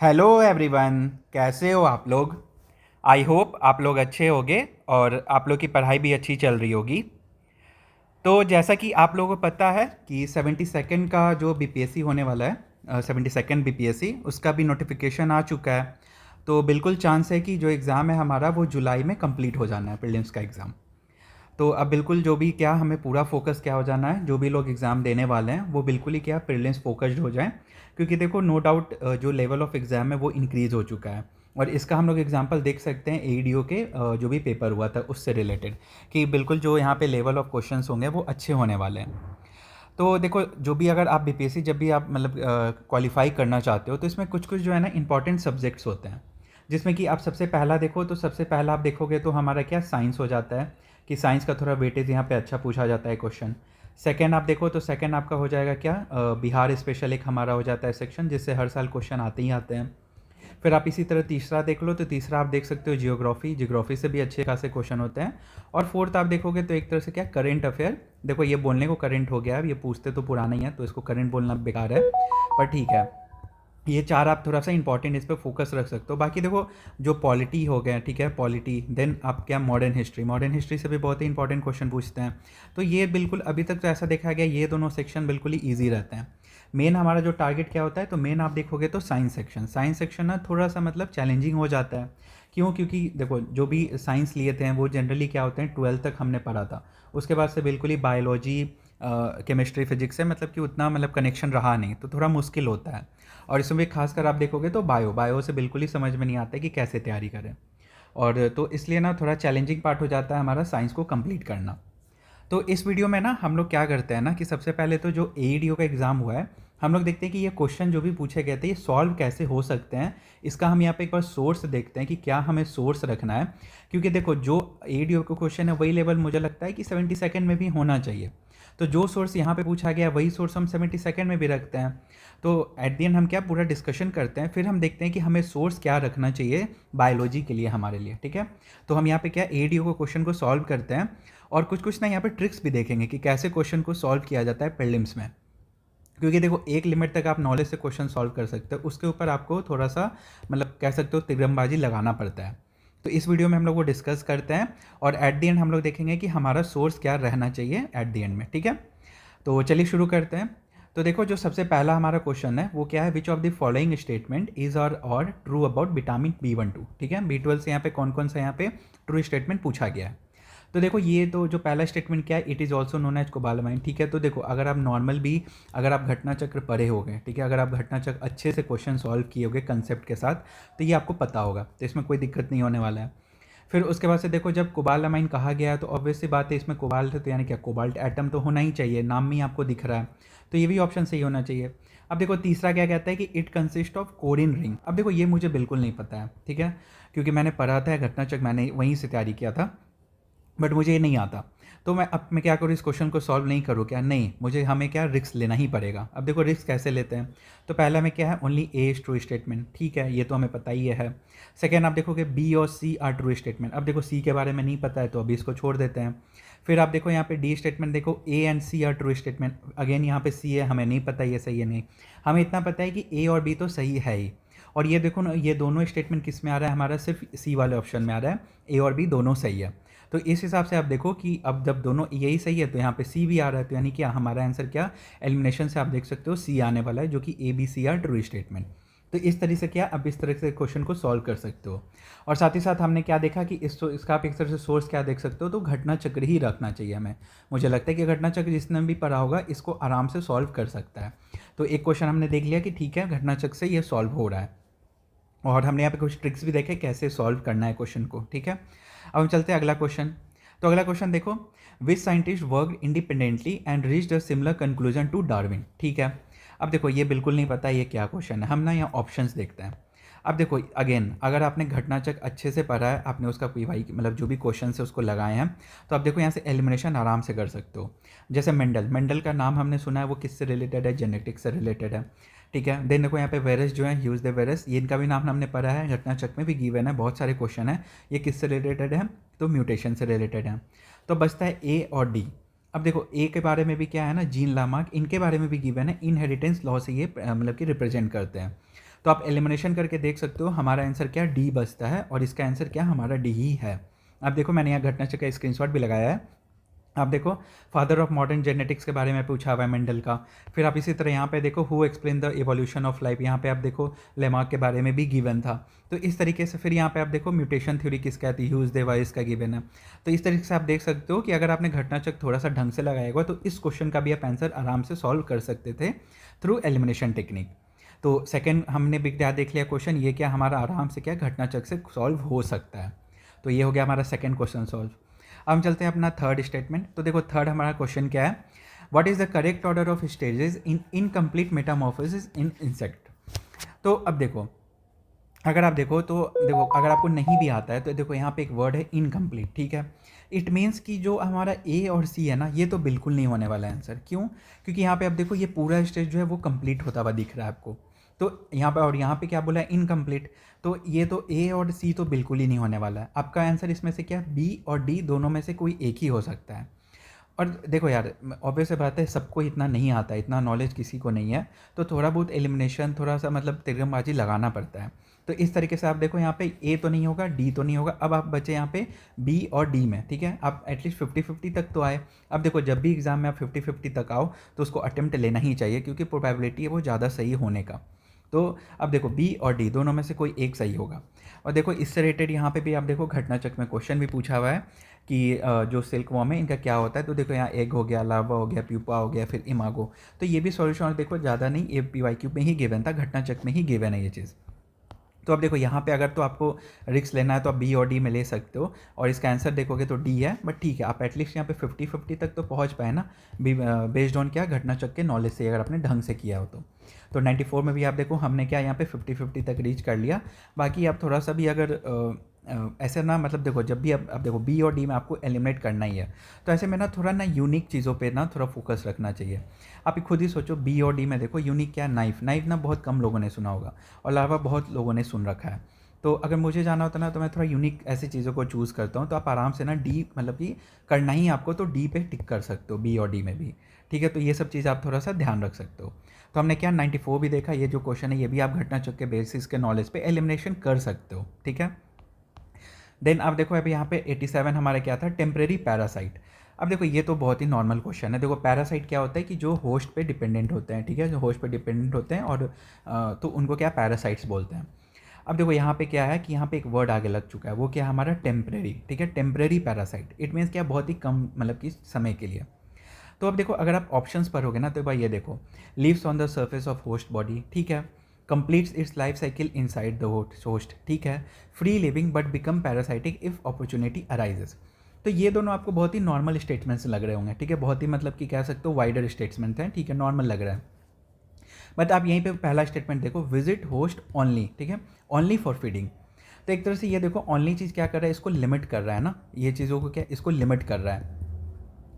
Hello everyone, कैसे हो आप लोग। आई होप आप लोग अच्छे होंगे और आप लोग की पढ़ाई भी अच्छी चल रही होगी। तो जैसा कि आप लोगों को पता है कि 72nd का जो बीपीएससी होने वाला है, 72nd बीपीएससी, उसका भी नोटिफिकेशन आ चुका है। तो बिल्कुल चांस है कि जो एग्ज़ाम है हमारा वो जुलाई में कंप्लीट हो जाना है, प्रीलिम्स का एग्ज़ाम। तो अब बिल्कुल जो भी क्या हमें पूरा फोकस क्या हो जाना है, जो भी लोग एग्ज़ाम देने वाले हैं वो बिल्कुल ही क्या प्रीलिम्स फोकस्ड हो जाएं। क्योंकि देखो नो डाउट जो लेवल ऑफ एग्ज़ाम है वो इंक्रीज़ हो चुका है। और इसका हम लोग एग्जांपल देख सकते हैं एईडीओ के जो भी पेपर हुआ था उससे रिलेटेड, कि बिल्कुल जो यहाँ पे लेवल ऑफ क्वेश्चंस होंगे वो अच्छे होने वाले हैं। तो देखो जो भी अगर आप बीपीएससी जब भी आप मतलब क्वालिफाई करना चाहते हो तो इसमें कुछ कुछ जो है ना इंपॉर्टेंट सब्जेक्ट्स होते हैं, जिसमें कि आप सबसे पहला देखो तो सबसे पहला आप देखोगे तो हमारा क्या साइंस हो जाता है, कि साइंस का थोड़ा वेटेज यहाँ पे अच्छा पूछा जाता है क्वेश्चन। सेकंड आप देखो तो सेकंड आपका हो जाएगा क्या, बिहार स्पेशल एक हमारा हो जाता है सेक्शन, जिससे हर साल क्वेश्चन आते ही आते हैं। फिर आप इसी तरह तीसरा देख लो तो तीसरा आप देख सकते हो जियोग्राफी, जियोग्राफी से भी अच्छे खासे क्वेश्चन होते हैं। और फोर्थ आप देखोगे तो एक तरह से क्या करेंट अफेयर। देखो ये बोलने को करंट हो गया, अब ये पूछते तो पुराना ही है तो इसको करंट बोलना बेकार है, पर ठीक है। ये चार आप थोड़ा सा इंपॉर्टेंट इस पर फोकस रख सकते हो। बाकी देखो जो पॉलिटी हो गया, ठीक है, पॉलिटी, देन आप क्या मॉडर्न हिस्ट्री, मॉडर्न हिस्ट्री से भी बहुत ही इंपॉर्टेंट क्वेश्चन पूछते हैं। तो ये बिल्कुल अभी तक तो ऐसा देखा गया ये दोनों सेक्शन बिल्कुल ही ईजी रहते हैं। मेन हमारा जो टारगेट क्या होता है, तो मेन आप देखोगे तो साइंस सेक्शन, साइंस सेक्शन ना थोड़ा सा मतलब चैलेंजिंग हो जाता है। क्यों? क्योंकि देखो जो भी साइंस लिए थे वो जनरली क्या होते हैं, 12th तक हमने पढ़ा था। उसके बाद से बिल्कुल ही बायोलॉजी, केमिस्ट्री, फिजिक्स से मतलब कि उतना मतलब कनेक्शन रहा नहीं, तो थोड़ा मुश्किल होता है। और इसमें भी खासकर आप देखोगे तो बायो से बिल्कुल ही समझ में नहीं आता है कि कैसे तैयारी करें। और तो इसलिए ना थोड़ा चैलेंजिंग पार्ट हो जाता है हमारा साइंस को कंप्लीट करना। तो इस वीडियो में ना हम लोग क्या करते हैं ना कि सबसे पहले तो जो एईडीओ का एग्ज़ाम हुआ है, हम लोग देखते हैं कि ये क्वेश्चन जो भी पूछे गए थे ये सॉल्व कैसे हो सकते हैं। इसका हम यहाँ पे एक बार सोर्स देखते हैं कि क्या हमें सोर्स रखना है। क्योंकि देखो जो एईडीओ का क्वेश्चन है वही लेवल मुझे लगता है कि 72nd में भी होना चाहिए। तो जो सोर्स यहाँ पे पूछा गया वही सोर्स हम 72nd में भी रखते हैं। तो एट द एंड हम क्या पूरा डिस्कशन करते हैं, फिर हम देखते हैं कि हमें सोर्स क्या रखना चाहिए बायोलॉजी के लिए हमारे लिए, ठीक है। तो हम यहाँ पे क्या एईडीओ को क्वेश्चन को सॉल्व करते हैं। और कुछ कुछ ना यहाँ पे ट्रिक्स भी देखेंगे कि कैसे क्वेश्चन को सॉल्व किया जाता है प्रीलिम्स में। क्योंकि देखो एक लिमिट तक आप नॉलेज से क्वेश्चन सॉल्व कर सकते हो, उसके ऊपर आपको थोड़ा सा मतलब कह सकते हो तिरंबाजी लगाना पड़ता है। तो इस वीडियो में हम लोग वो डिस्कस करते हैं। और एट द एंड हम लोग देखेंगे कि हमारा सोर्स क्या रहना चाहिए एट द एंड में, ठीक है। तो चलिए शुरू करते हैं। तो देखो जो सबसे पहला हमारा क्वेश्चन है वो क्या है, विच of the following statement is और ट्रू अबाउट विटामिन B12, ठीक है। B12 से यहाँ पे कौन कौन सा यहाँ पे ट्रू स्टेटमेंट पूछा गया है। तो देखो ये तो जो पहला स्टेटमेंट क्या है, it is also known as cobalamin, ठीक है। तो देखो अगर आप नॉर्मल भी अगर आप घटना चक्र पढ़े हो गए, ठीक है, अगर आप घटना चक्र अच्छे से क्वेश्चन सॉल्व किए होगे कंसेप्ट के साथ, तो ये आपको पता होगा, तो इसमें कोई दिक्कत नहीं होने वाला है। फिर उसके बाद से देखो जब कोबालामाइन कहा गया है तो ऑब्वियस सी बात है इसमें कोबाल्ट है, तो यानी क्या कोबाल्ट एटम तो होना ही चाहिए, नाम में ही आपको दिख रहा है। तो ये भी ऑप्शन सही होना चाहिए। अब देखो तीसरा क्या कहता है कि इट कंसिस्ट ऑफ कोरिन रिंग। अब देखो ये मुझे बिल्कुल नहीं पता है, ठीक है, क्योंकि मैंने पढ़ा था घटना चक्र, मैंने वहीं से तैयारी किया था, बट मुझे ये नहीं आता। तो मैं क्या करूँ, इस क्वेश्चन को सॉल्व नहीं करूँ क्या? नहीं, मुझे हमें क्या रिस्क लेना ही पड़ेगा। अब देखो रिस्क कैसे लेते हैं, तो पहला में क्या है, only A is true statement, ठीक है, ये तो हमें पता ही है। सेकेंड आप देखोगे बी और सी आर ट्रू स्टेटमेंट। अब देखो सी के बारे में नहीं पता है तो अभी इसको छोड़ देते हैं। फिर आप देखो यहाँ पे डी स्टेटमेंट, देखो A and C are true statement. Again यहाँ पे सी है, हमें नहीं पता ये सही है नहीं, हमें इतना पता है कि ए और बी तो सही है ही। और ये देखो ना ये दोनों स्टेटमेंट किस में आ रहा है, हमारा सिर्फ सी वाले ऑप्शन में आ रहा है, ए और बी दोनों सही है। तो इस हिसाब से आप देखो कि अब जब दोनों यही सही है तो यहाँ पे सी भी आ रहा है, तो यानी कि हमारा आंसर क्या, एलिमिनेशन से आप देख सकते हो सी आने वाला है, जो कि A B C are true statement. तो इस तरह से क्या अब इस तरह से क्वेश्चन को सॉल्व कर सकते हो। और साथ ही साथ हमने क्या देखा कि इसका आप एक तरह से सोर्स क्या देख सकते हो, तो घटना चक्र ही रखना चाहिए हमें। मुझे लगता है कि घटना चक्र जिसने भी पढ़ा होगा इसको आराम से सॉल्व कर सकता है। तो एक क्वेश्चन हमने देख लिया कि ठीक है घटना चक्र से ये सॉल्व हो रहा है। और हमने यहाँ पे कुछ ट्रिक्स भी देखे कैसे सॉल्व करना है क्वेश्चन को, ठीक है। अब हम चलते हैं अगला क्वेश्चन। तो अगला क्वेश्चन देखो, which scientist work independently and reached a similar conclusion to Darwin, ठीक है। अब देखो ये बिल्कुल नहीं पता ये क्या क्वेश्चन है, हम ना यहाँ ऑप्शंस देखते हैं। अब देखो अगेन अगर आपने घटना चक्र अच्छे से पढ़ा है, आपने उसका कोई भाई मतलब जो भी क्वेश्चन है उसको लगाए हैं, तो आप देखो यहाँ से एलिमिनेशन आराम से कर सकते हो। जैसे मेंडल, मेंडल का नाम हमने सुना है, वो किससे रिलेटेड है, जेनेटिक्स से रिलेटेड है, ठीक है। देन देखो यहाँ पे वेरस जो है, ह्यूज द वेरस, ये इनका भी नाम हमने पढ़ा है, घटना चक्र में भी गिवन है, बहुत सारे क्वेश्चन है। ये किससे रिलेटेड है, तो म्यूटेशन से रिलेटेड है। तो बचता है ए और डी। अब देखो ए के बारे में भी क्या है ना, जीन लामार्क, इनके बारे में भी गिवन है, इनहेरिटेंस लॉ से ये मतलब कि रिप्रेजेंट करते हैं। तो आप एलिमिनेशन करके देख सकते हो हमारा आंसर क्या डी बचता है और इसका आंसर क्या हमारा डी ही है। अब देखो मैंने यहाँ घटना चक्र का स्क्रीनशॉट भी लगाया है। आप देखो फादर ऑफ मॉडर्न जेनेटिक्स के बारे में पूछा हुआ है मेंडल का। फिर आप इसी तरह यहाँ पे देखो who explain the evolution of life, यहाँ पे आप देखो लेमार्क के बारे में भी गिवन था। तो इस तरीके से फिर यहाँ पे आप देखो म्यूटेशन थ्योरी किसका थी, ह्यूज देवाइस का गिवन है। तो इस तरीके से आप देख सकते हो कि अगर आपने घटना चक्र थोड़ा सा ढंग से लगाएगा तो इस क्वेश्चन का भी आप आंसर आराम से सॉल्व कर सकते थे थ्रू एलिमिनेशन टेक्निक। तो सेकेंड हमने भी क्या देख लिया क्वेश्चन, ये क्या हमारा आराम से क्या घटना चक्र से सॉल्व हो सकता है। तो ये हो गया हमारा सेकेंड क्वेश्चन सॉल्व। अब हम चलते हैं अपना थर्ड स्टेटमेंट। तो देखो थर्ड हमारा क्वेश्चन क्या है, what is the correct order of stages in incomplete Metamorphosis in insect. तो अब देखो अगर आप देखो तो देखो अगर आपको नहीं भी आता है तो देखो यहाँ पे एक वर्ड है इनकम्प्लीट, ठीक है। इट मीन्स कि जो हमारा ए और सी है ना ये तो बिल्कुल नहीं होने वाला है आंसर। क्यों? क्योंकि यहाँ पे आप देखो ये पूरा स्टेज जो है वो कंप्लीट होता हुआ दिख रहा है आपको। तो यहाँ पे और यहाँ पे क्या बोला है इनकम्प्लीट, तो ये तो ए और सी तो बिल्कुल ही नहीं होने वाला है। आपका आंसर इसमें से क्या बी और डी दोनों में से कोई एक ही हो सकता है। और देखो यार ऑब्वियस बात है सबको इतना नहीं आता, इतना नॉलेज किसी को नहीं है, तो थोड़ा बहुत एलिमिनेशन थोड़ा सा मतलब तिरंगबाजी लगाना पड़ता है। तो इस तरीके से आप देखो यहाँ पे ए तो नहीं होगा, डी तो नहीं होगा, अब आप बचे यहाँ पे बी और डी में, ठीक है। आप एटलीस्ट 50-50 तक तो आए। अब देखो जब भी एग्जाम में आप 50-50 तक आओ तो उसको अटेम्प्ट लेना ही चाहिए क्योंकि प्रोबेबिलिटी है वो ज़्यादा सही होने का। तो अब देखो बी और डी दोनों में से कोई एक सही होगा। और देखो इससे रिलेटेड यहाँ पे भी आप देखो घटना चक्र में क्वेश्चन भी पूछा हुआ है कि जो सिल्क वॉर्म है इनका क्या होता है। तो देखो यहाँ एग हो गया, लार्वा हो गया, प्यूपा हो गया, फिर इमागो। तो ये भी सॉल्यूशन और देखो ज़्यादा नहीं, ये PYQ में ही गिवन था, घटना चक्र में ही गिवन है ये चीज़। तो अब देखो यहाँ पे अगर तो आपको रिस्क लेना है तो आप बी और डी में ले सकते हो और इसका आंसर देखोगे तो डी है। बट ठीक है आप एटलीस्ट यहाँ पे 50-50 तक तो पहुँच पाए ना, बेस्ड ऑन क्या घटना चक्र के नॉलेज से अगर आपने ढंग से किया हो तो 94 में भी आप देखो हमने क्या यहाँ पे 50-50 तक रीच कर लिया। बाकी आप थोड़ा सा भी अगर ऐसे ना मतलब देखो जब भी अब देखो बी और डी में आपको एलिमिनेट करना ही है तो ऐसे में ना थोड़ा ना यूनिक चीज़ों पे ना थोड़ा फोकस रखना चाहिए। आप खुद ही सोचो बी और डी में देखो यूनिक क्या, नाइफ ना बहुत कम लोगों ने सुना होगा और लार्वा बहुत लोगों ने सुन रखा है। तो अगर मुझे जाना होता ना तो मैं थोड़ा यूनिक ऐसी चीज़ों को चूज़ करता हूँ। तो आप आराम से ना डी मतलब कि करना ही आपको तो डी पे टिक कर सकते हो बी और डी में भी, ठीक है। तो ये सब चीज़ आप थोड़ा सा ध्यान रख सकते हो। तो हमने क्या 94 भी देखा, ये जो क्वेश्चन है ये भी आप घटना चक्र के बेसिस के नॉलेज पे एलिमिनेशन कर सकते हो, ठीक है। देन आप देखो अभी यहाँ पे 87 हमारा क्या था, टेम्परेरी पैरासाइट। अब देखो ये तो बहुत ही नॉर्मल क्वेश्चन है। देखो पैरासाइट क्या होता है कि जो होस्ट पे डिपेंडेंट होते हैं, ठीक है, जो होस्ट पे डिपेंडेंट होते हैं और तो उनको क्या पैरासाइट्स बोलते हैं। अब देखो यहाँ पे क्या है कि यहाँ पे एक वर्ड आगे लग चुका है, वो क्या है हमारा टेम्परेरी, ठीक है, टेम्परेरी पैरासाइट। इट मीन्स क्या बहुत ही कम मतलब कि समय के लिए। तो अब देखो अगर आप ऑप्शंस पर होगे ना तो भाई ये देखो lives on the surface of host body, ठीक है, completes its life cycle inside the host, ठीक है, free living but become parasitic if opportunity arises. तो ये दोनों आपको बहुत ही नॉर्मल स्टेटमेंट्स लग रहे होंगे, ठीक है, बहुत ही मतलब कि कह सकते हो वाइडर स्टेटमेंट हैं, ठीक है, नॉर्मल लग रहा है। बट आप यहीं पे पहला स्टेटमेंट देखो, विजिट होस्ट ओनली, ठीक है, ओनली फॉर फीडिंग। तो एक तरह से ये देखो ओनली चीज़ क्या कर रहा है, इसको लिमिट कर रहा है ना, ये चीज़ों को क्या इसको लिमिट कर रहा है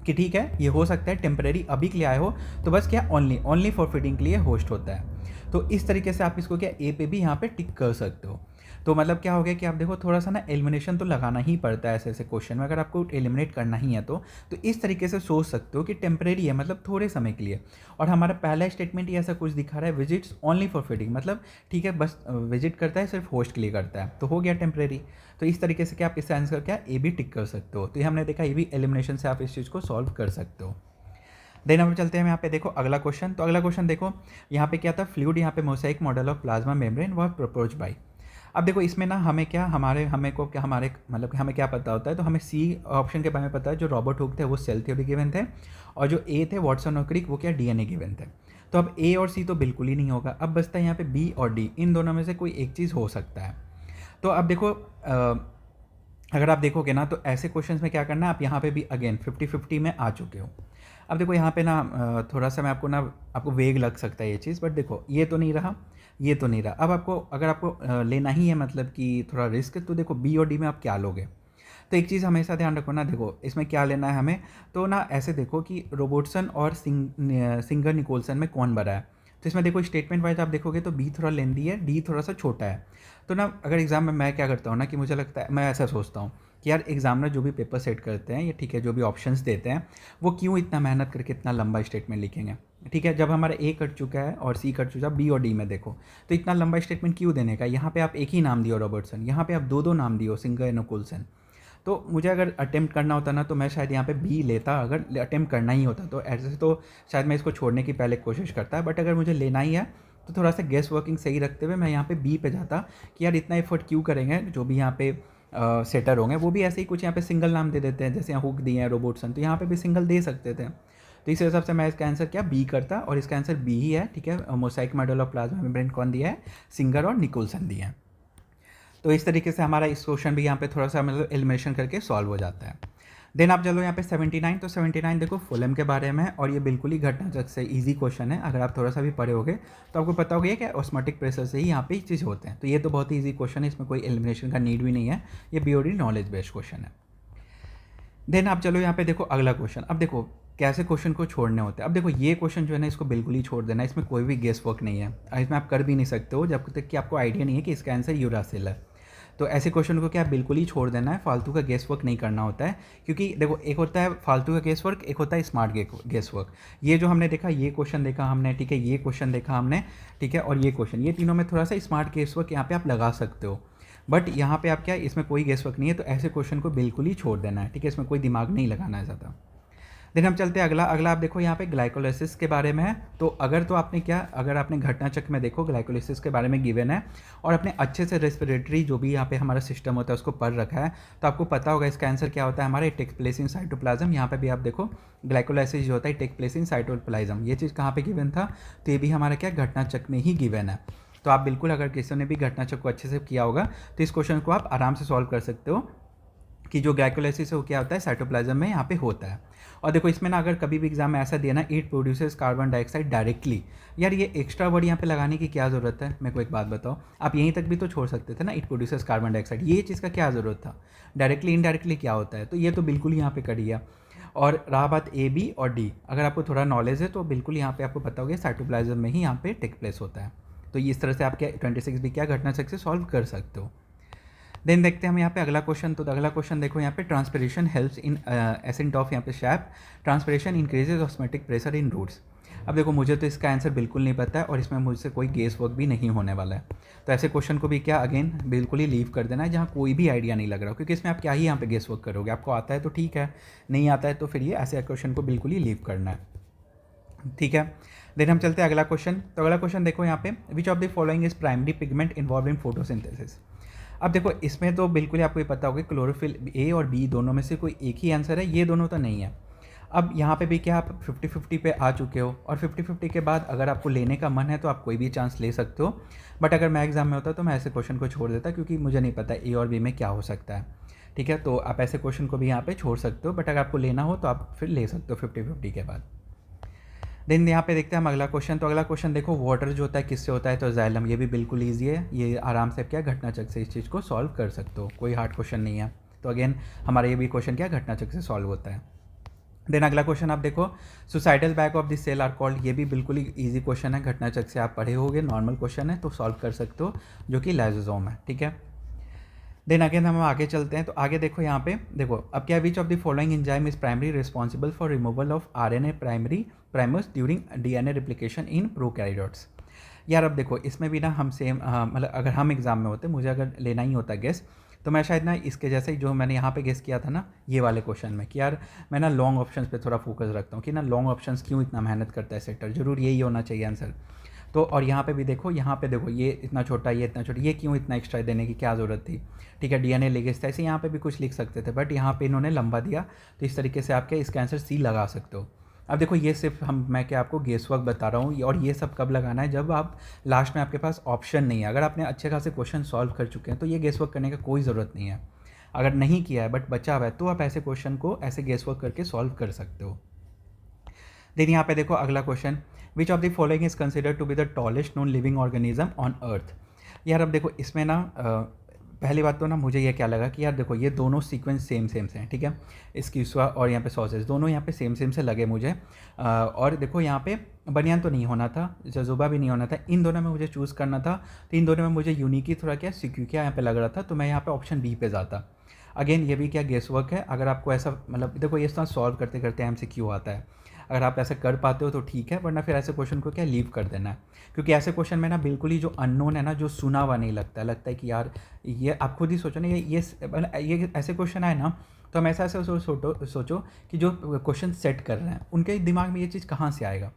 कि ठीक है ये हो सकता है टेम्परेरी अभी के लिए आए हो तो बस क्या ओनली फॉर फीडिंग के लिए होस्ट होता है। तो इस तरीके से आप इसको क्या ए पे भी यहाँ पे टिक कर सकते हो। तो मतलब क्या हो गया कि आप देखो थोड़ा सा ना एलिमिनेशन तो लगाना ही पड़ता है ऐसे ऐसे क्वेश्चन में, अगर आपको एलिमिनेट करना ही है तो इस तरीके से सोच सकते हो कि टेम्परेरी है मतलब थोड़े समय के लिए। और हमारा पहला स्टेटमेंट ही ऐसा कुछ दिखा रहा है, विजिट्स ओनली फॉर फीडिंग, मतलब ठीक है बस विजिट करता है सिर्फ होस्ट के लिए करता है, तो हो गया टेम्परेरी। तो इस तरीके से क्या आप इसका आंसर क्या ए भी टिक कर सकते हो। तो ये हमने देखा ये भी एलिमिनेशन से आप इस चीज़ को सॉल्व कर सकते हो। देन हम चलते हैं यहाँ पे देखो अगला क्वेश्चन। तो अगला क्वेश्चन देखो यहाँ पे क्या था, फ्लूइड यहाँ पे mosaic model of plasma membrane was propose by. अब देखो इसमें ना हमें क्या हमें को क्या हमारे मतलब कि हमें क्या पता होता है, तो हमें सी ऑप्शन के बारे में पता है, जो रॉबर्ट हुक थे वो सेल थ्योरी गिवन थे और जो ए थे वाटसन और क्रिक वो क्या डीएनए गिवन थे। तो अब ए और सी तो बिल्कुल ही नहीं होगा, अब बचता है यहाँ पे बी और डी, इन दोनों में से कोई एक चीज़ हो सकता है। तो अब देखो अगर आप देखोगे ना तो ऐसे क्वेश्चंस में क्या करना है, आप यहाँ पे भी अगेन 50-50 में आ चुके हो। अब देखो यहाँ पे ना थोड़ा सा मैं आपको वेग लग सकता है ये चीज़, बट देखो ये तो नहीं रहा, ये तो नहीं रहा। अब आपको अगर आपको लेना ही है मतलब कि थोड़ा रिस्क, तो देखो बी और डी में आप क्या लोगे। तो एक चीज़ हमेशा ध्यान रखो ना, देखो इसमें क्या लेना है हमें, तो ना ऐसे देखो कि रोबोटसन और सिंगर निकोलसन में कौन बड़ा है। तो इसमें देखो स्टेटमेंट वाइज आप देखोगे तो बी थोड़ा लेंदी है, डी थोड़ा सा छोटा है। तो ना अगर एग्ज़ाम में मैं क्या करता हूँ ना कि मुझे लगता है, मैं ऐसा सोचता हूँ कि यार एग्जामिनर जो भी पेपर सेट करते हैं या ठीक है जो भी ऑप्शंस देते हैं वो क्यों इतना मेहनत करके इतना लंबा स्टेटमेंट लिखेंगे। ठीक है, जब हमारा ए कट चुका है और सी कट चुका है, बी और डी में देखो, तो इतना लंबा स्टेटमेंट क्यों देने का? यहाँ पे आप एक ही नाम दियो रॉबर्टसन, यहाँ पे आप दो दो नाम दियो सिंगर एंड कोल्सन। तो मुझे अगर अटेम्प्ट करना होता ना तो मैं शायद यहाँ पे बी लेता, अगर अटेम्प्ट करना ही होता तो ऐसे तो शायद मैं इसको छोड़ने की पहले कोशिश करता है, बट अगर मुझे लेना ही है तो थोड़ा सा गेस वर्किंग सही रखते हुए मैं यहाँ पे बी पे जाता कि यार इतना एफर्ट क्यों करेंगे, जो भी यहाँ पे सेटर होंगे वो भी ऐसे ही कुछ यहाँ पे सिंगल नाम दे देते हैं, जैसे यहाँ हुक दिए हैं रोबोटसन, तो यहाँ पे भी सिंगल दे सकते थे। तो इस हिसाब से मैं इसका आंसर क्या बी करता, और इसका आंसर बी ही है। ठीक है, mosaic model of plasma membrane कौन दिया है? सिंगर और निकोलसन दिया है। तो इस तरीके से हमारा इस क्वेश्चन भी यहाँ पे थोड़ा सा मतलब एलिमिनेशन करके सॉल्व हो जाता है। देन आप चलो यहाँ पे 79, तो 79 देखो फुलम के बारे में है, और ये बिल्कुल ही घटनाचक्र से इजी क्वेश्चन है। अगर आप थोड़ा सा भी पढ़े होगे तो आपको पता होगा कि ऑस्मोटिक प्रेशर से ही यहाँ पे चीज़ होते हैं। तो ये तो बहुत ही ईजी क्वेश्चन है, इसमें कोई एलिमिनेशन का नीड भी नहीं है, ये बीओडी नॉलेज बेस्ड क्वेश्चन है। देन आप चलो यहाँ पे देखो अगला क्वेश्चन। अब देखो कैसे क्वेश्चन को छोड़ने होते हैं। अब देखो ये क्वेश्चन जो है ना इसको बिल्कुल ही छोड़ देना है, इसमें कोई भी गेस वर्क नहीं है, इसमें आप कर भी नहीं सकते हो जब तक कि आपको आइडिया नहीं है कि इसका आंसर यूरासिल है। तो ऐसे क्वेश्चन को क्या बिल्कुल ही छोड़ देना है, फालतू का गेस वर्क नहीं करना होता है। क्योंकि देखो एक होता है फालतू का गेस वर्क, एक होता है स्मार्ट गेस वर्क। ये जो हमने देखा, ये क्वेश्चन देखा हमने, ठीक है, ये क्वेश्चन देखा हमने, ठीक है, और ये क्वेश्चन, ये तीनों में थोड़ा सा स्मार्ट गेस वर्क यहाँ पे आप लगा सकते हो, बट यहाँ पे आप क्या, इसमें कोई गेस वर्क नहीं है, तो ऐसे क्वेश्चन को बिल्कुल ही छोड़ देना है। ठीक है, इसमें कोई दिमाग नहीं लगाना है ज़्यादा। देन हम चलते हैं अगला आप देखो यहाँ पे ग्लाइकोलाइसिस के बारे में है। तो अगर आपने घटना चक्र में देखो ग्लाइकोलाइसिस के बारे में गिवन है, और अपने अच्छे से रेस्पिरेटरी जो भी यहाँ पे हमारा सिस्टम होता है उसको पढ़ रखा है, तो आपको पता होगा इसका आंसर क्या होता है हमारा, टेक प्लेस इन साइटोप्लाज्म। यहाँ पे भी आप देखो ग्लाइकोलाइसिस जो होता है टेक प्लेस इन साइटोप्लाज्म, ये चीज़ कहाँ पे गिवन था? तो ये भी हमारा क्या घटना चक्र में ही गिवन है। तो आप बिल्कुल, अगर किसी ने भी घटना चक्र को अच्छे से किया होगा तो इस क्वेश्चन को आप आराम से सॉल्व कर सकते हो कि जो ग्लाइकोलाइसिस है वो क्या होता है, साइटोप्लाज्म में यहाँ पे होता है। और देखो इसमें ना अगर कभी भी एग्जाम में ऐसा दिया ना, it produces carbon dioxide directly, यार ये एक्स्ट्रा वर्ड यहाँ पे लगाने की क्या ज़रूरत है? मेरे को एक बात बताओ, आप यहीं तक भी तो छोड़ सकते थे ना, इट प्रोड्यूसेस कार्बन डाइऑक्साइड, ये चीज़ का क्या ज़रूरत था? डायरेक्टली इनडायरेक्टली क्या होता है? तो ये तो बिल्कुल यहाँ पे कर दिया। और रहा बात ए बी और डी, अगर आपको थोड़ा नॉलेज है तो बिल्कुल यहाँ पे आपको पता होगा साइटोप्लाज्म में ही यहाँ पे टेक प्लेस होता है। तो इस तरह से आप क्या 26 भी क्या घटना चक्र से सॉल्व कर सकते हो। देन देखते हैं हम यहाँ पे अगला क्वेश्चन। तो अगला क्वेश्चन देखो यहाँ पे, transpiration helps in ascent of यहाँ पे sap, transpiration increases osmotic pressure in roots. अब देखो मुझे तो इसका आंसर बिल्कुल नहीं पता है, और इसमें मुझसे कोई गेस वर्क भी नहीं होने वाला है। तो ऐसे क्वेश्चन को भी क्या अगेन बिल्कुल ही लीव कर देना है, जहाँ कोई भी आइडिया नहीं लग रहा, क्योंकि इसमें आप क्या ही यहाँ पे गेस वर्क करोगे? आपको आता है तो ठीक है, नहीं आता है तो फिर ये ऐसे क्वेश्चन को बिल्कुल ही लीव करना है। ठीक है, देन हम चलते हैं अगला क्वेश्चन। तो अगला क्वेश्चन देखो यहाँ पे, विच of the following is primary pigment involve in photosynthesis. अब देखो इसमें तो बिल्कुल ही आपको ये पता होगा क्लोरोफिल ए और बी दोनों में से कोई एक ही आंसर है, ये दोनों तो नहीं है। अब यहाँ पे भी क्या आप 50-50 पे आ चुके हो, और 50-50 के बाद अगर आपको लेने का मन है तो आप कोई भी चांस ले सकते हो, बट अगर मैं एग्जाम में होता तो मैं ऐसे क्वेश्चन को छोड़ देता, क्योंकि मुझे नहीं पता ए और बी में क्या हो सकता है। ठीक है, तो आप ऐसे क्वेश्चन को भी यहाँ पे छोड़ सकते हो, बट अगर आपको लेना हो तो आप फिर ले सकते हो 50-50 के बाद। देन यहाँ पे देखते हैं हम अगला क्वेश्चन। तो अगला क्वेश्चन देखो, वाटर जो होता है किससे होता है? तो जाइलम, ये भी बिल्कुल ईजी है, ये आराम से क्या घटना चक्र से इस चीज़ को सॉल्व कर सकते हो, कोई हार्ड क्वेश्चन नहीं है। तो अगेन हमारा ये भी क्वेश्चन क्या घटना चक्र से सॉल्व होता है। देन अगला क्वेश्चन आप देखो, suicidal bags of this cell are called, ये भी बिल्कुल ही ईजी क्वेश्चन है, घटना चक्र से आप पढ़े होगे, नॉर्मल क्वेश्चन है तो सॉल्व कर सकते हो, जो कि लाइसोसोम है। ठीक है, देन अगेन हम आगे चलते हैं। तो आगे देखो यहाँ पे देखो, अब क्या, विच of the following enzyme is primary responsible for removal of RNA primers during DNA replication in prokaryotes. यार अब देखो इसमें भी ना हम सेम मतलब अगर हम एग्जाम में होते, मुझे अगर लेना ही होता गेस, तो मैं शायद ना इसके जैसे ही जो मैंने यहाँ पे गेस किया था ना ये वाले क्वेश्चन में, कि यार मैं ना लॉन्ग ऑप्शंस पे थोड़ा फोकस रखता हूँ, कि ना लॉन्ग ऑप्शंस क्यों इतना मेहनत करता है सेक्टर, जरूर यही होना चाहिए आंसर। तो और यहाँ पे भी देखो, यहाँ पे देखो ये इतना छोटा, ये इतना छोटा, ये क्यों इतना एक्स्ट्रा देने की क्या ज़रूरत थी? ठीक है, डीएनए लिगेज था, ऐसे यहाँ पे भी कुछ लिख सकते थे, बट यहाँ पे इन्होंने लंबा दिया, तो इस तरीके से आप क्या इसका आंसर सी लगा सकते हो। अब देखो ये सिर्फ मैं क्या आपको गेस वर्क बता रहा हूँ, और ये सब कब लगाना है? जब आप लास्ट में आपके पास ऑप्शन नहीं है। अगर आपने अच्छे खासे क्वेश्चन सॉल्व कर चुके हैं तो ये गेस वर्क करने का कोई ज़रूरत नहीं है। अगर नहीं किया है बट बचा हुआ है तो आप ऐसे क्वेश्चन को ऐसे गेस वर्क करके सॉल्व कर सकते हो। देन यहाँ पे देखो अगला question, which of the following is considered to be the tallest known living organism on earth. यार अब देखो इसमें ना पहली बात तो ना मुझे ये क्या लगा कि यार देखो ये दोनों सीक्वेंस सेम से हैं, ठीक है, स्क्यूसवा और यहाँ पे सॉसेज दोनों यहाँ पे सेम से लगे मुझे। और देखो यहाँ पे बनियान तो नहीं होना था, जजुबा भी नहीं होना था, इन दोनों में मुझे चूज़ करना था, तो इन दोनों में मुझे यूनिक ही थोड़ा क्या सिक्यूकिया यहाँ पे लग रहा था, तो मैं यहाँ पे ऑप्शन बी पे जाता। अगेन ये भी क्या गेस वर्क है, अगर आपको ऐसा मतलब देखो ये सॉल्व करते करते एमसीक्यू आता है। अगर आप ऐसे कर पाते हो तो ठीक है, वरना फिर ऐसे क्वेश्चन को क्या लीव कर देना है, क्योंकि ऐसे क्वेश्चन में ना बिल्कुल ही जो अननोन है ना, जो सुना हुआ नहीं लगता है कि यार ये आप खुद ही सोचो ना, ये ऐसे क्वेश्चन आए ना, तो हम ऐसा ऐसा सोचो कि जो क्वेश्चन सेट कर रहे हैं उनके दिमाग में ये चीज़ कहाँ से आएगा।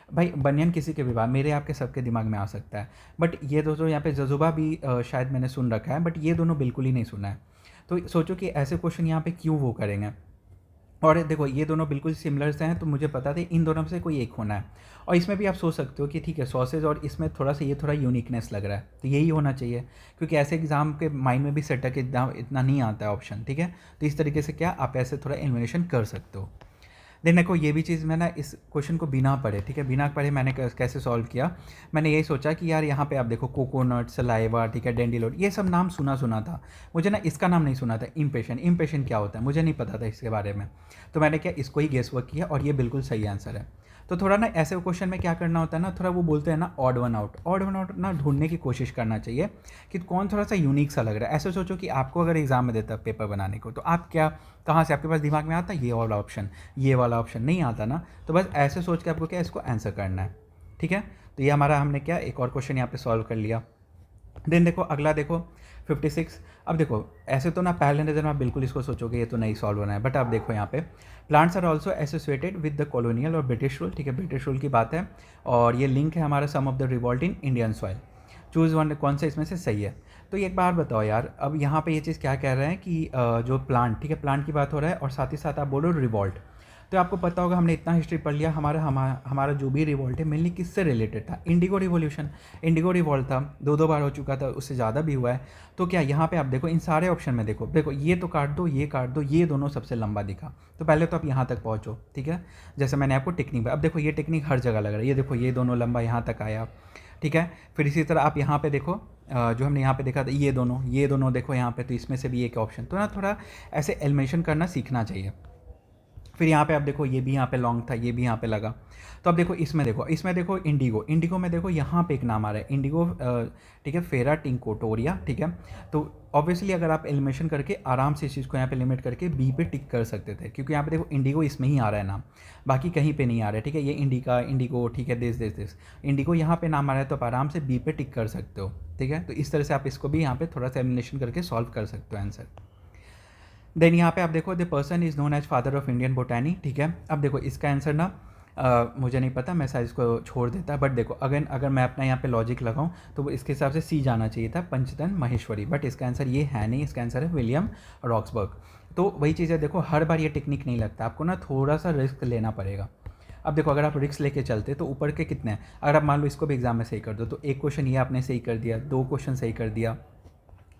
भाई बनियान किसी के भी बात, मेरे आपके सबके दिमाग में आ सकता है, बट ये दोस्तों यहाँ पे जजुबा भी शायद मैंने सुन रखा है, बट ये दोनों बिल्कुल ही नहीं सुना है। तो सोचो कि ऐसे क्वेश्चन यहाँ पे क्यों वो करेंगे। और देखो ये दोनों बिल्कुल सिमिलर से हैं, तो मुझे पता था इन दोनों में से कोई एक होना है। और इसमें भी आप सोच सकते हो कि ठीक है सॉसेज, और इसमें थोड़ा सा ये थोड़ा यूनिकनेस लग रहा है, तो यही होना चाहिए, क्योंकि ऐसे एग्जाम के माइंड में भी सेटअप इतना नहीं आता है ऑप्शन, ठीक है। तो इस तरीके से क्या आप ऐसे थोड़ा एलिमिनेशन कर सकते हो। देन देखो ये भी चीज़ मैं ना इस क्वेश्चन को बिना पढ़े, ठीक है, बिना पढ़े मैंने कैसे सॉल्व किया। मैंने यही सोचा कि यार यहाँ पे आप देखो कोकोनट, सलाइवा, ठीक है, डेंडिलोट, ये सब नाम सुना सुना था मुझे ना, इसका नाम नहीं सुना था इम्पेशन। इम्पेशन क्या होता है मुझे नहीं पता था इसके बारे में, तो मैंने क्या इसको ही गेस वर्क किया और ये बिल्कुल सही आंसर है। तो थोड़ा ना ऐसे क्वेश्चन में क्या करना होता है ना, थोड़ा वो बोलते हैं ना odd one out, odd one out ना ढूंढने की कोशिश करना चाहिए कि कौन थोड़ा सा यूनिक सा लग रहा है। ऐसे सोचो कि आपको अगर एग्जाम में देता पेपर बनाने को, तो आप क्या कहाँ से आपके पास दिमाग में आता ये वाला ऑप्शन, ये वाला ऑप्शन नहीं आता ना, तो बस ऐसे सोच के आपको क्या इसको आंसर करना है, ठीक है। तो ये हमारा हमने क्या एक और क्वेश्चन यहाँ पे सॉल्व कर लिया। देन देखो अगला देखो 56। अब देखो ऐसे तो ना पहले नज़र में आप बिल्कुल इसको सोचोगे ये तो नहीं सॉल्व होना है, बट आप देखो यहाँ पे plants are also associated with the colonial और ब्रिटिश रूल, ठीक है, ब्रिटिश रूल की बात है, और ये लिंक है हमारा some of the revolt in Indian soil. Choose one, कौन सा इसमें से सही है। तो एक बार बताओ यार, अब यहाँ पे ये चीज़ क्या कह रहे हैं कि जो प्लांट, ठीक है, प्लांट की बात हो रहा है, और साथ ही साथ आप बोलो रिवॉल्ट। तो आपको पता होगा हमने इतना हिस्ट्री पढ़ लिया, हमारा जो भी रिवॉल्ट है मेनली किससे रिलेटेड था, इंडिगो रिवॉल्यूशन, इंडिगो रिवॉल्ट था, दो बार हो चुका था, उससे ज़्यादा भी हुआ है। तो क्या यहाँ पे आप देखो इन सारे ऑप्शन में देखो देखो ये तो काट दो, ये काट दो, ये दोनों सबसे लंबा दिखा, तो पहले तो आप यहाँ तक पहुँचो, ठीक है, जैसे मैंने आपको टेक्निक, अब देखो ये टेक्निक हर जगह लग रहा है, ये देखो ये दोनों लंबा यहाँ तक आया, ठीक है। फिर इसी तरह आप यहाँ पे देखो जो हमने यहाँ पे देखा था ये दोनों देखो यहाँ पे, तो इसमें से भी एक ऑप्शन, तो ना थोड़ा ऐसे एलिमिनेशन करना सीखना चाहिए। फिर यहाँ पे आप देखो ये भी यहाँ पे लॉन्ग था, ये भी यहाँ पे लगा। तो अब देखो इसमें देखो इंडिगो में देखो यहाँ पे एक नाम आ रहा है इंडिगो, ठीक है, फेरा टिंकोटोरिया, ठीक है। तो ऑब्वियसली अगर आप एलिमिनेशन करके आराम से इस चीज़ को यहाँ पे लिमिट करके बी पे टिक कर सकते थे, क्योंकि यहाँ पे देखो इंडिगो इसमें ही आ रहा है नाम, बाकी कहीं पे नहीं आ रहा है, ठीक है, ये इंडिगो, ठीक है, दिस इंडिगो यहाँ पे नाम आ रहा है, तो आप आराम से बी पे टिक कर सकते हो, ठीक है। तो इस तरह से आप इसको भी यहाँ पे थोड़ा सा एलिमिनेशन करके सॉल्व कर सकते हो आंसर। देन यहाँ पे आप देखो the person is known as father of Indian botany, ठीक है। अब देखो इसका आंसर ना मुझे नहीं पता, मैं शायद इसको छोड़ देता, बट देखो अगर मैं अपना यहाँ पे लॉजिक लगाऊं तो वो इसके हिसाब से सी जाना चाहिए था, पंचतन महेश्वरी, बट इसका आंसर ये है नहीं, इसका आंसर है विलियम रॉक्सबर्ग। तो वही चीज़ है, देखो हर बार ये टेक्निक नहीं लगता, आपको ना थोड़ा सा रिस्क लेना पड़ेगा। अब देखो अगर आप रिस्क लेके चलते तो ऊपर के कितने हैं, अगर आप मान लो इसको भी एग्जाम में सही कर दो, तो एक क्वेश्चन ये आपने सही कर दिया, 2 क्वेश्चन सही कर दिया,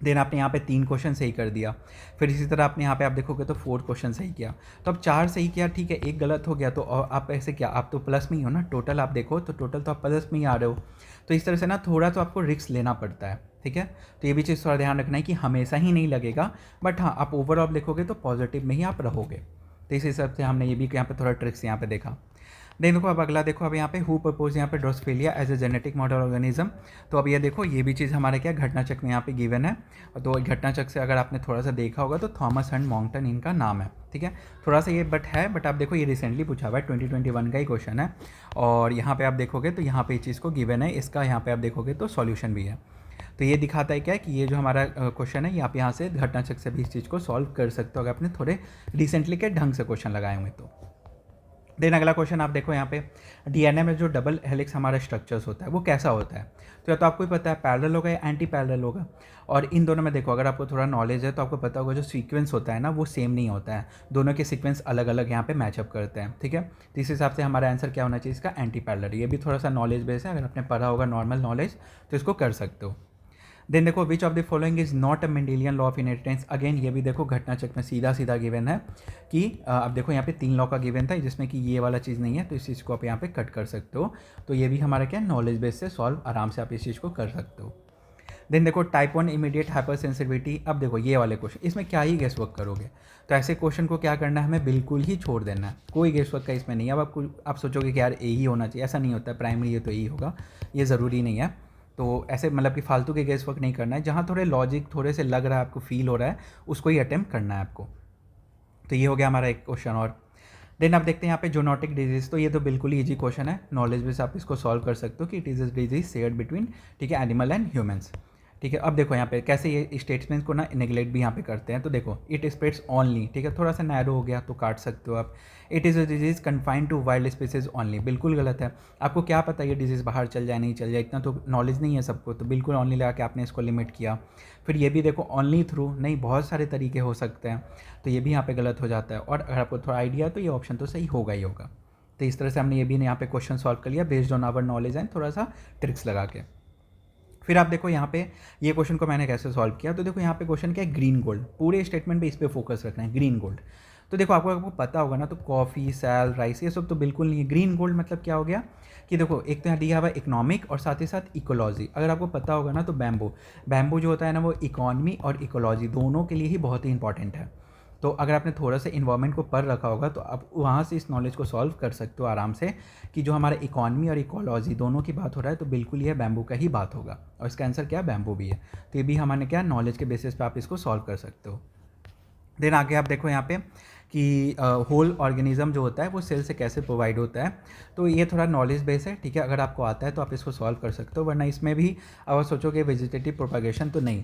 देन आपने यहाँ पे 3 क्वेश्चन सही कर दिया, फिर इसी तरह आपने यहाँ पे आप देखोगे तो 4 क्वेश्चन सही किया, तो अब 4 सही किया, ठीक है, एक गलत हो गया, तो और आप ऐसे क्या, आप तो प्लस में ही हो ना, टोटल आप देखो तो टोटल तो आप प्लस में ही आ रहे हो। तो इस तरह से ना थोड़ा तो आपको रिस्क लेना पड़ता है, ठीक है। तो ये भी चीज़ थोड़ा ध्यान रखना है कि हमेशा ही नहीं लगेगा, बट हाँ आप ओवरऑल देखोगे तो पॉजिटिव में ही आप रहोगे। तो इस हिसाब से हमने ये भी यहाँ पे थोड़ा ट्रिक्स यहाँ पे देखा। देखो अब अगला देखो, अब यहाँ पे हु प्रपोज यहाँ पे drosophila as a genetic model organism. तो अब ये देखो ये भी चीज़ हमारे क्या घटना चक्र में यहाँ पे गिवन है। तो घटना चक्र से अगर आपने थोड़ा सा देखा होगा तो थॉमस एंड मॉन्गटन इनका नाम है, ठीक है। थोड़ा सा ये बट आप देखो ये रिसेंटली पूछा हुआ है, 2021 का ही क्वेश्चन है, और यहाँ पे आप देखोगे तो यहाँ पे इस चीज़ को गिवन है, इसका यहाँ पे आप देखोगे तो सॉल्यूशन भी है। तो ये दिखाता है क्या कि ये जो हमारा क्वेश्चन है, ये आप यहाँ से घटना चक्र से भी इस चीज़ को सॉल्व कर सकते हो अगर आपने थोड़े रिसेंटली के ढंग से क्वेश्चन लगाए हुए तो। देन अगला क्वेश्चन आप देखो यहाँ पे डीएनए में जो डबल हेलिक्स हमारा स्ट्रक्चर्स होता है वो कैसा होता है। तो या तो आपको ही पता है पैरेलल होगा या एंटी पैरेलल होगा, और इन दोनों में देखो अगर आपको थोड़ा नॉलेज है तो आपको पता होगा जो सीक्वेंस होता है ना वो सेम नहीं होता है, दोनों के सीक्वेंस अलग अलग यहाँ पे मैचअप करते हैं, ठीक है। तो इस हिसाब से हमारा आंसर क्या होना चाहिए इसका, एंटी पैरेलल। ये भी थोड़ा सा नॉलेज बेस है, अगर आपने पढ़ा होगा नॉर्मल नॉलेज तो इसको कर सकते हो। देन देखो विच of the following is not a Mendelian law of inheritance. Again ये भी देखो घटना चक्र में सीधा सीधा गिवन है कि अब देखो यहाँ पे 3 लॉ का गिवन था जिसमें कि ये वाला चीज़ नहीं है, तो इस चीज़ को आप यहाँ पे कट कर सकते हो। तो ये भी हमारा क्या नॉलेज बेस से सॉल्व आराम से आप इस चीज़ को कर सकते हो। देन देखो टाइप 1 इमीडिएट हाइपर सेंसिटिविटी। अब देखो ये वाले क्वेश्चन, इसमें क्या ही गेस वर्क करोगे, तो ऐसे क्वेश्चन को क्या करना है, हमें बिल्कुल ही छोड़ देना है, कोई गेस वर्क का इसमें नहीं है। अब आप सोचोगे कि यार ए ही होना चाहिए, ऐसा नहीं होता है, प्राइमरी ये तो ए ही होगा, ये ज़रूरी नहीं है। तो ऐसे मतलब कि फालतू के गेस वर्क नहीं करना है, जहाँ थोड़े लॉजिक थोड़े से लग रहा है आपको फील हो रहा है उसको ही अटेम्प्ट करना है आपको। तो ये हो गया हमारा एक क्वेश्चन। और देन आप देखते हैं यहाँ पे जूनोटिक डिजीज़, तो ये तो बिल्कुल ही ईजी क्वेश्चन है, नॉलेज बेस आप इसको सॉल्व कर सकते हो कि it is a disease shared between, ठीक है, एनिमल एंड ह्यूमंस। ठीक है, अब देखो यहाँ पे कैसे ये स्टेटमेंट्स को ना नेगलेक्ट भी यहाँ पे करते हैं। तो देखो इट स्प्रेड्स ओनली, ठीक है, थोड़ा सा नैरो हो गया तो काट सकते हो आप। It is a disease confined to wild species only, बिल्कुल गलत है। आपको क्या पता ये डिजीज़ बाहर चल जाए नहीं चल जाए, इतना तो नॉलेज नहीं है सबको, तो बिल्कुल ओनली लगा के आपने इसको लिमिट किया। फिर ये भी देखो ओनली थ्रू, नहीं बहुत सारे तरीके हो सकते हैं, तो ये भी यहाँ पे गलत हो जाता है। और अगर आपको थोड़ा आइडिया है तो ये ऑप्शन तो सही होगा ही होगा। तो इस तरह से हमने ये भी यहाँ पे क्वेश्चन सॉल्व कर लिया based on our knowledge and थोड़ा सा ट्रिक्स लगा के। फिर आप देखो यहाँ पे ये क्वेश्चन को मैंने कैसे सॉल्व किया। तो देखो यहाँ पे क्वेश्चन क्या है, ग्रीन गोल्ड, पूरे स्टेटमेंट पे इस पे फोकस रखना है, ग्रीन गोल्ड। तो देखो आपको पता होगा ना, तो कॉफ़ी, सैल, राइस, ये सब तो बिल्कुल नहीं है। ग्रीन गोल्ड मतलब क्या हो गया कि देखो एक तो यहाँ दिया हुआ इकोनॉमिक और साथ ही साथ इकोलॉजी। अगर आपको पता होगा ना तो बैम्बू जो होता है ना वो इकॉनमी और इकोलॉजी दोनों के लिए ही बहुत ही इंपॉर्टेंट है। तो अगर आपने थोड़ा सा इन्वायरमेंट को पढ़ रखा होगा तो आप वहाँ से इस नॉलेज को सॉल्व कर सकते हो आराम से, कि जो हमारा इकॉनमी और इकोलॉजी दोनों की बात हो रहा है तो बिल्कुल ये बैम्बू का ही बात होगा, और इसका आंसर क्या है, बैम्बू भी है। तो ये भी हमारे क्या नॉलेज के बेसिस पे आप इसको सॉल्व कर सकते हो। देन आगे आप देखो यहाँ पे कि होल ऑर्गेनिज्म जो होता है वो सेल से कैसे प्रोवाइड होता है। तो ये थोड़ा नॉलेज बेस है, ठीक है, अगर आपको आता है तो आप इसको सॉल्व कर सकते हो, वरना इसमें भी अगर सोचोगे वेजिटेटिव प्रोपागेशन तो नहीं,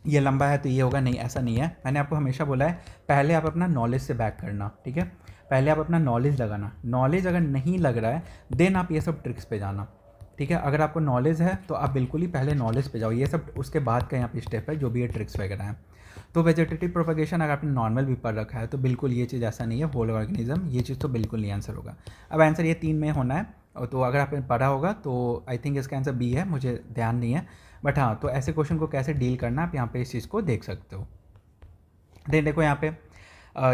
ये लंबा है तो ये होगा, नहीं ऐसा नहीं है। मैंने आपको हमेशा बोला है पहले आप अपना नॉलेज से बैक करना, ठीक है, पहले आप अपना नॉलेज लगाना, नॉलेज अगर नहीं लग रहा है देन आप ये सब ट्रिक्स पे जाना, ठीक है। अगर आपको नॉलेज है तो आप बिल्कुल ही पहले नॉलेज पे जाओ, ये सब उसके बाद का यहाँ पे स्टेप है जो भी ये ट्रिक्स वगैरह हैं। तो वेजिटेटिव प्रोपगेशन अगर आपने नॉर्मल भी पढ़ रखा है तो बिल्कुल ये चीज़ ऐसा नहीं है, होल ऑर्गेनिज्म ये चीज़ तो बिल्कुल नहीं आंसर होगा। अब आंसर ये 3 में होना है, तो अगर आपने पढ़ा होगा तो आई थिंक इसका आंसर बी है, मुझे ध्यान नहीं है, बट हाँ, तो ऐसे क्वेश्चन को कैसे डील करना आप यहाँ पे इस चीज़ को देख सकते हो। देखो यहाँ पे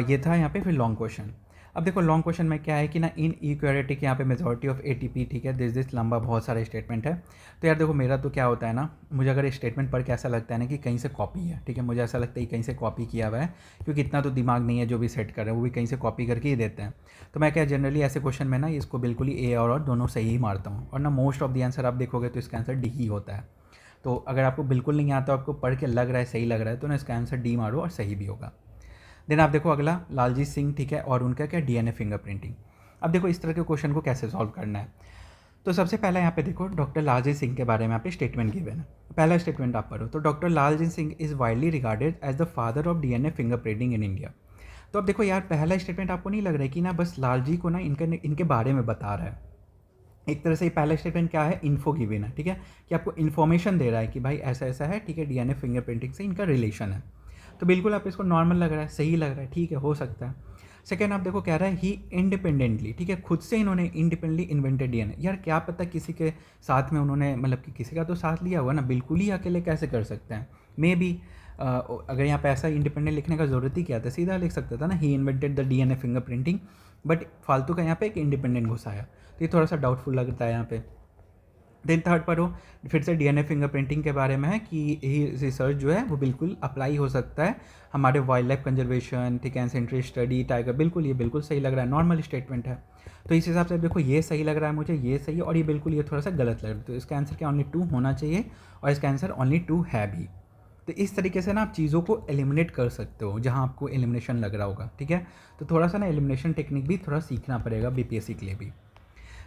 ये था यहाँ पे फिर लॉन्ग क्वेश्चन। अब देखो लॉन्ग क्वेश्चन में क्या है कि ना इन इक्वालिटी यहाँ पे मेजॉरिटी ऑफ एटीपी, ठीक है, दिस लंबा बहुत सारे स्टेटमेंट है। तो यार देखो मेरा तो क्या होता है ना, मुझे अगर स्टेटमेंट पढ़ के ऐसा लगता है ना कि कहीं से कॉपी है, ठीक है, मुझे ऐसा लगता है कि कहीं से कॉपी किया हुआ है, क्योंकि इतना तो दिमाग नहीं है जो भी सेट कर रहे हैं वो भी कहीं से कॉपी करके ही देते हैं। तो मैं क्या जनरली ऐसे क्वेश्चन में ना इसको बिल्कुल ही ए और दोनों सही ही मारता हूँ, और ना मोस्ट ऑफ द आंसर आप देखोगे तो इसका आंसर डी ही होता है। तो अगर आपको बिल्कुल नहीं आता, आपको पढ़ के लग रहा है सही लग रहा है, तो ना इसका आंसर डी मारो और सही भी होगा। देन आप देखो अगला लालजीत सिंह, ठीक है, और उनका क्या डीएनए फिंगरप्रिंटिंग। अब देखो इस तरह के क्वेश्चन को कैसे सॉल्व करना है। तो सबसे पहला यहाँ पे देखो डॉक्टर लालजीत सिंह के बारे में यहाँ पे स्टेटमेंट गिवन है। पहला स्टेटमेंट आप पढ़ो, तो doctor Laljit Singh is widely regarded as the father of DNA fingerprinting in India. तो अब देखो यार पहला स्टेटमेंट आपको नहीं लग रहा है कि ना बस लालजी को ना इनके बारे में बता रहा है। एक तरह से ये पहला स्टेटमेंट क्या है, इन्फो गिवन है, ठीक है, कि आपको इन्फॉर्मेशन दे रहा है कि भाई ऐसा ऐसा है, ठीक है, डीएनए फिंगरप्रिंटिंग से इनका रिलेशन है। तो बिल्कुल आप इसको नॉर्मल लग रहा है, सही लग रहा है, ठीक है, हो सकता है। सेकेंड आप देखो कह रहा है ही इंडिपेंडेंटली, ठीक है, खुद से इन्होंने इंडिपेंडेंटली इन्वेंटेड डीएनए। यार क्या पता किसी के साथ में उन्होंने, मतलब कि किसी का तो साथ लिया हुआ ना, बिल्कुल ही अकेले कैसे कर सकते हैं। मे बी अगर यहाँ पे ऐसा इंडिपेंडेंट लिखने का ज़रूरत ही क्या था, सीधा लिख सकता था ना ही invented the DNA fingerprinting, but फालतू का यहाँ पे एक इंडिपेंडेंट घुसाया, तो ये थोड़ा सा डाउटफुल लगता है यहाँ पे। देन थर्ड पर हो फिर से डीएनए फिंगरप्रिंटिंग के बारे में है कि ये रिसर्च जो है वो बिल्कुल अप्लाई हो सकता है हमारे वाइल्ड लाइफ कंजर्वेशन, ठीक है, एंसेंट्री स्टडी, टाइगर, बिल्कुल ये बिल्कुल सही लग रहा है, नॉर्मल स्टेटमेंट है। तो इस हिसाब से देखो ये सही लग रहा है मुझे, ये सही है, और ये बिल्कुल ये थोड़ा सा गलत लग रहा है। तो इसका आंसर क्या ओनली 2 होना चाहिए, और इसका आंसर ओनली 2 है भी। तो इस तरीके से ना आप चीज़ों को एलिमिनेट कर सकते हो जहाँ आपको एलिमिनेशन लग रहा होगा, ठीक है। तो थोड़ा सा ना एलिमिनेशन टेक्निक भी थोड़ा सीखना पड़ेगा बीपीएससी के लिए भी।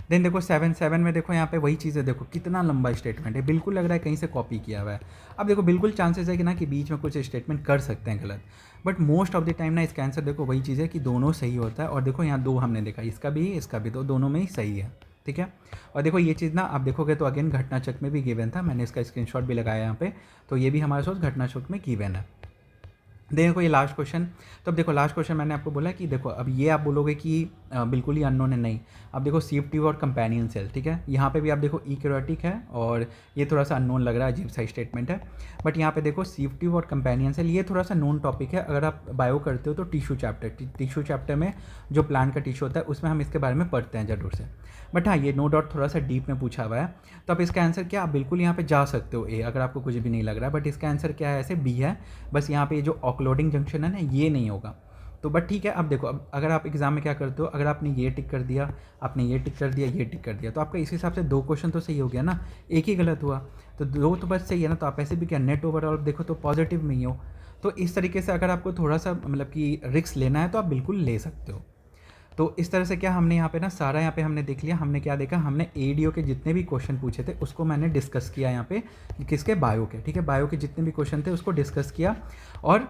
देन देखो 7 में देखो यहाँ पे वही चीज़ है, देखो कितना लंबा स्टेटमेंट है, बिल्कुल लग रहा है कहीं से कॉपी किया हुआ है। अब देखो बिल्कुल चांसेस है कि ना कि बीच में कुछ स्टेटमेंट कर सकते हैं गलत, but most of the time ना इसका आंसर देखो वही चीज़ है कि दोनों सही होता है। और देखो यहाँ 2 हमने देखा, इसका भी इसका भी, तो दोनों में ही सही है, ठीक है। और देखो ये चीज़ ना आप देखोगे तो अगेन घटना चक्र में भी गिवन था, मैंने इसका स्क्रीनशॉट भी लगाया यहाँ पे, तो ये भी हमारे साथ घटना चक्र में गिवन है। देखो ये लास्ट क्वेश्चन। तो अब देखो लास्ट क्वेश्चन मैंने आपको बोला कि देखो अब ये आप बोलोगे कि बिल्कुल ही अननोन है, नहीं। अब देखो सीएफटी और कंपेनियन सेल, ठीक है, यहाँ पे भी आप देखो ईक्रोटिक है, और ये थोड़ा सा अननोन लग रहा है, अजीब सा स्टेटमेंट है, बट यहाँ पे देखो सीएफटी और कंपेनियन सेल ये थोड़ा सा नोन टॉपिक है। अगर आप बायो करते हो तो टिश्यू चैप्टर में जो प्लांट का टिश्यू होता है उसमें हम इसके बारे में पढ़ते हैं ज़रूर से, बट हाँ ये नो डाउट थोड़ा सा डीप में पूछा हुआ है। तो अब इसका आंसर क्या, आप बिल्कुल यहाँ पे जा सकते हो ए, अगर आपको कुछ भी नहीं लग रहा है, बट इसका आंसर क्या है, ऐसे बी है, बस यहाँ पे जो ऑकलोडिंग जंक्शन है ना ये नहीं होगा। तो बट ठीक है, अब देखो अब अगर आप एग्जाम में क्या करते हो, अगर आपने ये टिक कर दिया, आपने ये टिक कर दिया, ये टिक कर दिया, तो आपका इस हिसाब से 2 क्वेश्चन तो सही हो गया ना, एक ही गलत हुआ, तो 2 तो बस सही है ना। तो आप ऐसे भी क्या नेट ओवरऑल देखो तो पॉजिटिव में ही हो। तो इस तरीके से अगर आपको थोड़ा सा मतलब कि रिस्क लेना है तो आप बिल्कुल ले सकते हो। तो इस तरह से क्या हमने यहाँ पे ना सारा यहाँ पे हमने देख लिया। हमने क्या देखा, हमने एडीओ के जितने भी क्वेश्चन पूछे थे उसको मैंने डिस्कस किया यहाँ पे, किसके, बायो के, ठीक है, बायो के जितने भी क्वेश्चन थे उसको डिस्कस किया। और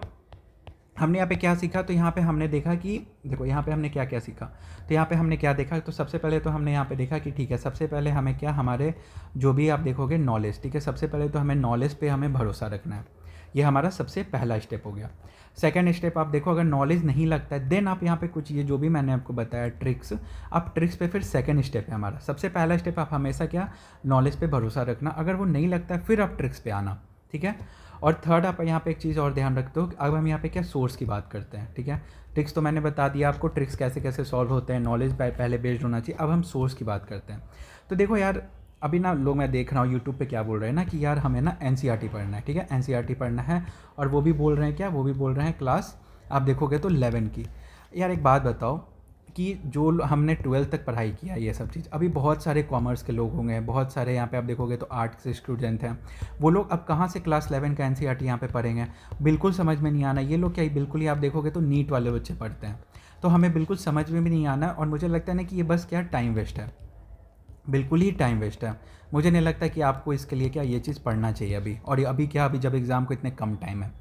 हमने यहाँ पे क्या सीखा, तो यहाँ पे हमने देखा कि देखो यहाँ पे हमने क्या क्या सीखा। तो यहाँ पे हमने क्या देखा, तो सबसे पहले तो हमने यहाँ पे देखा कि ठीक है, सबसे पहले हमें क्या, हमारे जो भी आप देखोगे नॉलेज, ठीक है, सबसे पहले तो हमें नॉलेज पे हमें भरोसा रखना है। ये हमारा सबसे पहला स्टेप हो गया। सेकंड स्टेप आप देखो, अगर नॉलेज नहीं लगता है देन आप यहाँ पे कुछ ये जो भी मैंने आपको बताया ट्रिक्स, आप ट्रिक्स पे, फिर सेकंड स्टेप है हमारा। सबसे पहला स्टेप आप हमेशा क्या, नॉलेज पे भरोसा रखना, अगर वो नहीं लगता है फिर आप ट्रिक्स पे आना, ठीक है। और थर्ड आप यहाँ पे एक चीज़ और ध्यान रखते हो, अब हम यहाँ पे क्या, सोर्स की बात करते हैं, ठीक है। ट्रिक्स तो मैंने बता दिया आपको, ट्रिक्स कैसे कैसे सॉल्व होते हैं, नॉलेज पहले बेस्ड होना चाहिए। अब हम सोर्स की बात करते हैं। तो देखो यार, अभी ना लोग, मैं देख रहा हूँ यूट्यूब पे क्या बोल रहे हैं ना कि यार हमें ना एनसीईआरटी पढ़ना है, ठीक है, एनसीईआरटी पढ़ना है। और वो भी बोल रहे हैं क्या, वो भी बोल रहे हैं क्लास, आप देखोगे तो 11 की। यार एक बात बताओ कि जो हमने 12th तक पढ़ाई किया ये सब चीज़, अभी बहुत सारे कॉमर्स के लोग होंगे, बहुत सारे यहाँ पे आप देखोगे तो आर्ट्स के स्टूडेंट हैं, वो लोग अब कहाँ से क्लास 11 का एनसीईआरटी यहाँ पे पढ़ेंगे, बिल्कुल समझ में नहीं आना। ये लोग क्या, बिल्कुल ही आप देखोगे तो नीट वाले बच्चे पढ़ते हैं, तो हमें बिल्कुल समझ में भी नहीं आना। और मुझे लगता है ना कि ये बस क्या, टाइम वेस्ट है, बिल्कुल ही टाइम वेस्ट है। मुझे नहीं लगता कि आपको इसके लिए क्या ये चीज़ पढ़ना चाहिए अभी। और अभी क्या, अभी जब एग्ज़ाम को इतने कम टाइम है,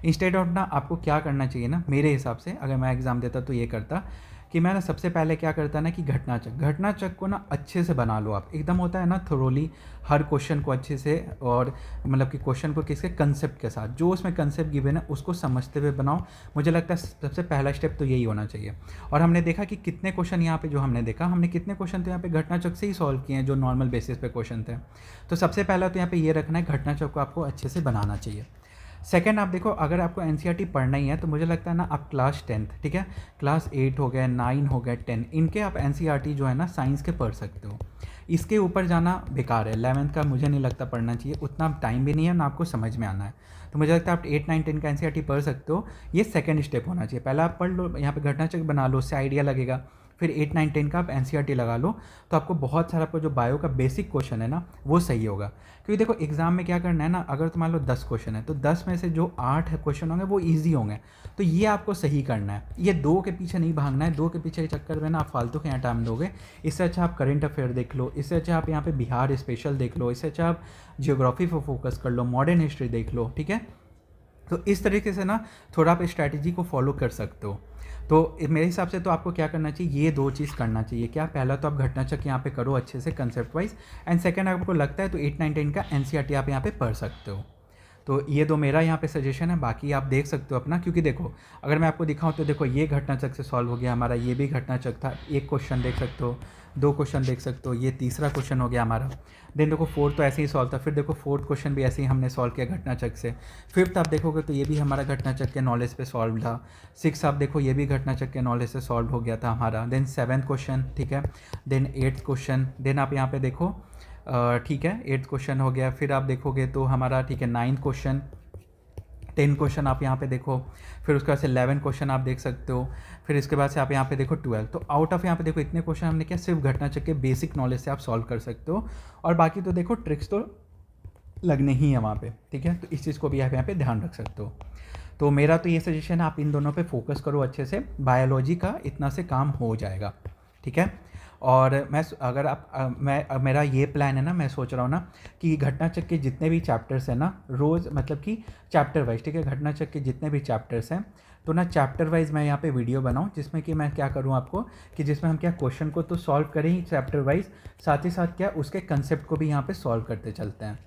इंस्टेड ऑफ ना आपको क्या करना चाहिए ना, मेरे हिसाब से अगर मैं एग्ज़ाम देता तो ये करता कि मैं ना सबसे पहले क्या करता ना कि घटना चक को ना अच्छे से बना लो आप, एकदम होता है ना थोरोली, हर क्वेश्चन को अच्छे से, और मतलब कि क्वेश्चन को किसके, कंसेप्ट के साथ, जो उसमें कंसेप्ट गिवन है उसको समझते हुए बनाओ। मुझे लगता है सबसे पहला स्टेप तो यही होना चाहिए। और हमने देखा कि कितने क्वेश्चन यहाँ पे, जो हमने देखा, हमने कितने क्वेश्चन तो यहाँ पे घटना चक से ही सॉल्व किए हैं, जो नॉर्मल बेसिस पे क्वेश्चन थे। तो सबसे पहला तो यहाँ पे ये रखना है, घटना चक को आपको अच्छे से बनाना चाहिए। सेकंड आप देखो, अगर आपको एनसीईआरटी पढ़ना ही है तो मुझे लगता है ना आप क्लास 10th, ठीक है, क्लास 8 हो गया, 9 हो गया, 10, इनके आप एनसीईआरटी जो है ना साइंस के पढ़ सकते हो। इसके ऊपर जाना बेकार है। 11th का मुझे नहीं लगता पढ़ना चाहिए, उतना टाइम भी नहीं है ना आपको समझ में आना है। तो मुझे लगता है आप 8, 9, 10 का एनसीईआरटी पढ़ सकते हो। ये सेकंड स्टेप होना चाहिए। पहला आप पढ़ लो, यहाँ पे घटना चक्र बना लो, उससे आइडिया लगेगा। फिर 8, 9, 10 का आप एनसीईआरटी लगा लो, तो आपको बहुत सारा आपका जो बायो का बेसिक क्वेश्चन है ना वो सही होगा। क्योंकि देखो एग्जाम में क्या करना है ना, अगर तो मान लो 10 क्वेश्चन है तो 10 में से जो 8 क्वेश्चन होंगे वो ईजी होंगे, तो ये आपको सही करना है। ये 2 के पीछे नहीं भागना है, 2 के पीछे के चक्कर में ना आप फालतू के यहाँ टाइम दोगे। इससे अच्छा आप करंट अफेयर देख लो, इससे अच्छा आप यहाँ पे बिहार स्पेशल देख लो, इससे अच्छा आप जियोग्राफी पर फोकस कर लो, मॉडर्न हिस्ट्री देख लो, ठीक है। तो इस तरीके से ना थोड़ा आप स्ट्रैटेजी को फॉलो कर सकते हो। तो मेरे हिसाब से तो आपको क्या करना चाहिए, ये 2 चीज़ करना चाहिए। क्या, पहला तो आप घटना चक्र यहाँ पे करो अच्छे से कंसेप्ट वाइज, एंड सेकंड आपको लगता है तो 8, 9, 10 का एनसीईआरटी आप यहाँ पे पढ़ सकते हो। तो ये तो मेरा यहाँ पे सजेशन है, बाकी आप देख सकते हो अपना। क्योंकि देखो अगर मैं आपको दिखाऊं तो देखो ये घटना चक्र से सॉल्व हो गया हमारा, ये भी घटना चक्र था, एक क्वेश्चन देख सकते हो, 2 क्वेश्चन देख सकते हो, ये तीसरा क्वेश्चन हो गया हमारा। देन देखो फोर्थ तो ऐसे ही सॉल्व था, फिर देखो फोर्थ क्वेश्चन भी ऐसे ही हमने सॉल्व किया घटना चक्र से। फिफ्थ आप देखोगे तो ये भी हमारा घटना चक्र के नॉलेज पे सॉल्व था। सिक्स आप देखो ये भी घटना चक्र के नॉलेज से सॉल्व हो गया था हमारा। देन 7th क्वेश्चन, ठीक है, देन 8th क्वेश्चन, देन आप यहाँ पे देखो ठीक है 8th क्वेश्चन हो गया। फिर आप देखोगे तो हमारा ठीक है 9th क्वेश्चन, 10 क्वेश्चन आप यहाँ पे देखो, फिर उसके बाद से 11 क्वेश्चन आप देख सकते हो, फिर इसके बाद से आप यहाँ पे देखो 12। तो आउट ऑफ यहाँ पे देखो इतने क्वेश्चन हमने क्या सिर्फ घटना चक्र के बेसिक नॉलेज से आप सॉल्व कर सकते हो। और बाकी तो देखो ट्रिक्स तो लगने ही है वहाँ पे, ठीक है। तो इस चीज़ को भी आप यहाँ पे ध्यान रख सकते हो। तो मेरा तो ये सजेशन है, आप इन दोनों पे फोकस करो अच्छे से, बायोलॉजी का इतना से काम हो जाएगा, ठीक है। और मैं अगर आप मेरा ये प्लान है ना, मैं सोच रहा हूँ ना कि घटना चक्र के जितने भी चैप्टर्स हैं ना रोज़, मतलब कि चैप्टर वाइज, ठीक है, घटना चक्र के जितने भी चैप्टर्स हैं तो ना चैप्टर वाइज मैं यहाँ पे वीडियो बनाऊँ, जिसमें कि मैं क्या करूँ आपको कि जिसमें हम क्या क्वेश्चन को तो सॉल्व करें ही चैप्टर वाइज, साथ ही साथ क्या उसके कंसेप्ट को भी यहाँ पे सॉल्व करते चलते हैं।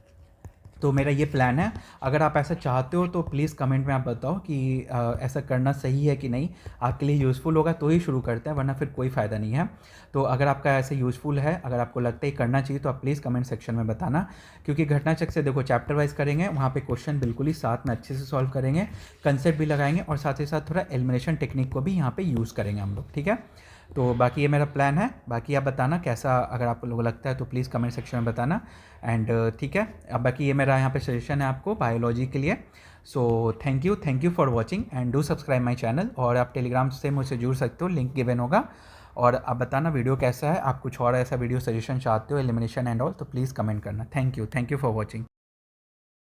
तो मेरा ये प्लान है। अगर आप ऐसा चाहते हो तो प्लीज़ कमेंट में आप बताओ कि ऐसा करना सही है कि नहीं, आपके लिए यूज़फुल होगा तो ही शुरू करते हैं, वरना फिर कोई फ़ायदा नहीं है। तो अगर आपका ऐसे यूज़फुल है, अगर आपको लगता है करना चाहिए तो आप प्लीज़ कमेंट सेक्शन में बताना। क्योंकि घटना चक्र से देखो चैप्टर वाइज करेंगे, वहाँ पे क्वेश्चन बिल्कुल ही साथ में अच्छे से सॉल्व करेंगे, कंसेप्ट भी लगाएंगे और साथ ही साथ थोड़ा एलिमिनेशन टेक्निक को भी यहाँ पे यूज़ करेंगे हम लोग, ठीक है। तो बाकी ये मेरा प्लान है, बाकी आप बताना कैसा, अगर आप लोगों को लगता है तो प्लीज़ कमेंट सेक्शन में बताना। एंड ठीक है, अब बाकी ये मेरा यहाँ पे सजेशन है आपको बायोलॉजी के लिए। So thank you for watching and do subscribe my channel. और आप टेलीग्राम से मुझसे जुड़ सकते हो, लिंक गिवन होगा। और आप बताना वीडियो कैसा है, आप कुछ और ऐसा वीडियो सजेशन चाहते हो एलिमिनेशन एंड ऑल, तो प्लीज़ कमेंट करना। Thank you for watching.